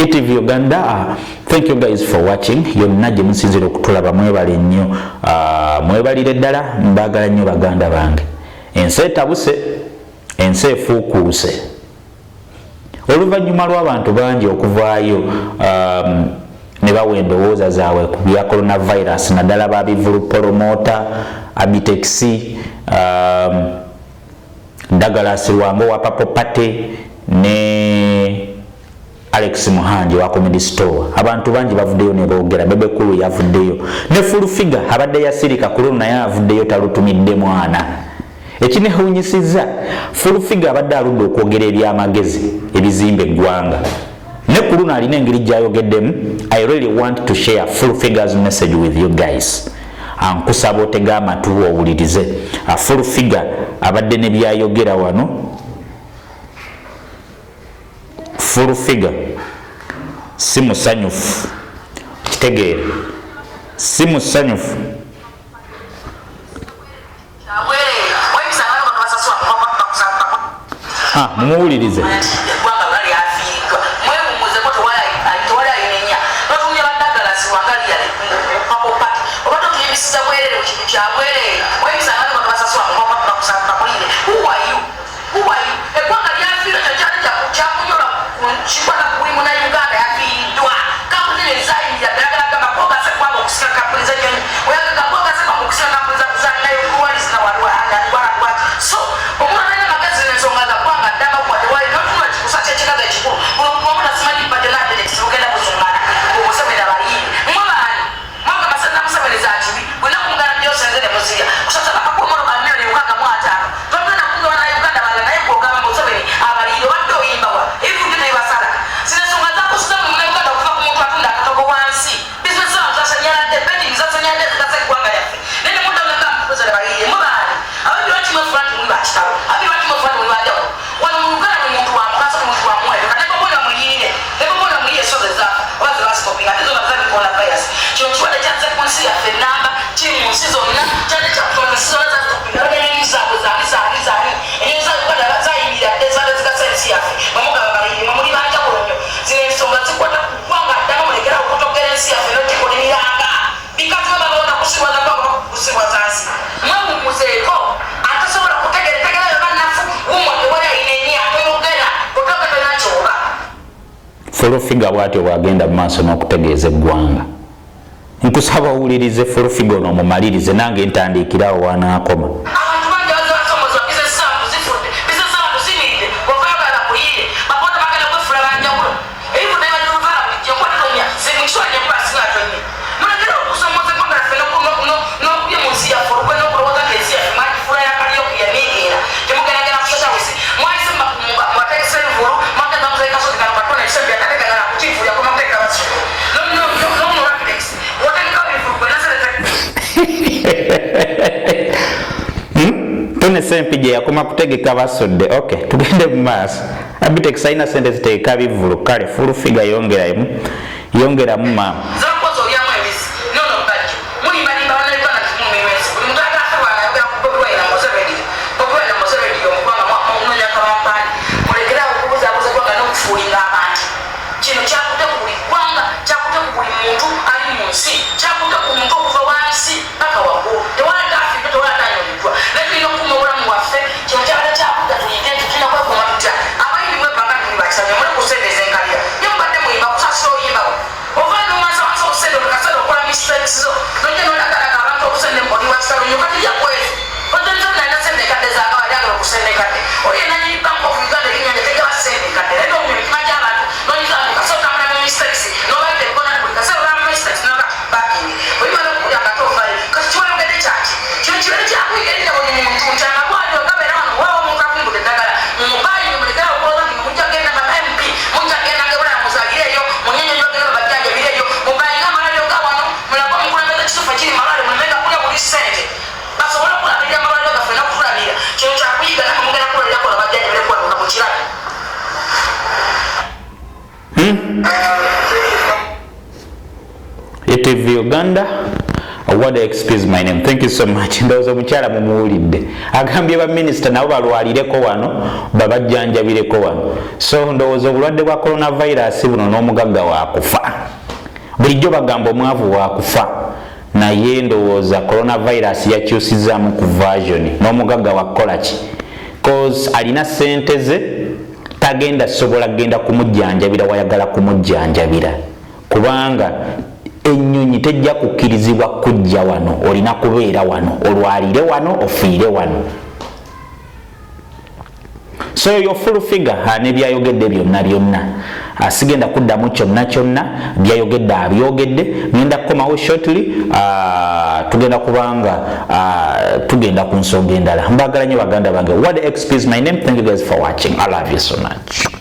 ETV Uganda. Thank you guys for watching. Yonna gye musinzira okutulaba mwebale nnyo, mwebalire ddala, mbagala nnyo baganda bange. Ensi etabuse, ensi efuukuuse. Oluvannyuma lw'abantu bangi okuvaayo ne bawa endowooza zaabwe ku bya coronavirus, naddala babivulu promota Abitex, Douglas Lwango wa Papo Pate ne Alex Muhanji wa Comedy Store. Abantu bangi bavuddeyo ne boogera, Bebe Kulu yavuddeyo, ne Full Figure abadde yasirika ku luno naye avuddeyo talutumidde mwana. Ekinewunyisizza, Full Figure abadde aludde okwogera ebyamagezi ebizimba eggwanga, ne ku luno alina engeri gy'ayogeddemu. I really want to share Full Figure's message with you guys. Ankusaba otega amatu owulirize. Full Figure abadde ne byayogera wano. Full Figure si musanyufu, kitegeere, si musanyufu. Mumuwulirize. Full Figure bw'atyo bw'agenda mu maaso n'okutegeeza eggwanga. Nkusaba owulirize Full Figure n'omumalirize, nange ntandikirawo wanaakoma. Tune sempi gye yakoma kutegeka basodde. Okay, tugende mu maaso. Abitex alina sente ziteeka bivulu, kale Full Figure yongeramu maama. ETV Uganda What excuse my name. Thank you so much. Ndowooza omukyala mumuwulidde agambye baminisita nabo balwalireko wano babajjanjabireko wano. So ndowooza obulwadde bwa coronavirus buno n'omugagga waakufa. Bulijjo bagamba omwavu waakufa, naye ndowooza coronavirus yakyusizaamu ku version n'omugagga wakukola ki, cause alina ssente ze tagenda sobola genda kumujjanjabira wayagala kumujjanjabira, kubanga ennyonyi tejja kukkirizibwa kujja wano, olina kubeera wano, olwalire wano, ofiire wano. So yo full figure ne byayogedde byonna sigenda kuddamu kyonna byayogedde abyogedde. Ngenda kukomawo shortly, tugenda kubanga tugenda ku nsonga endala. Mbagala nnyo baganda bange. What excuse my name. Thank you guys for watching. I love you so much.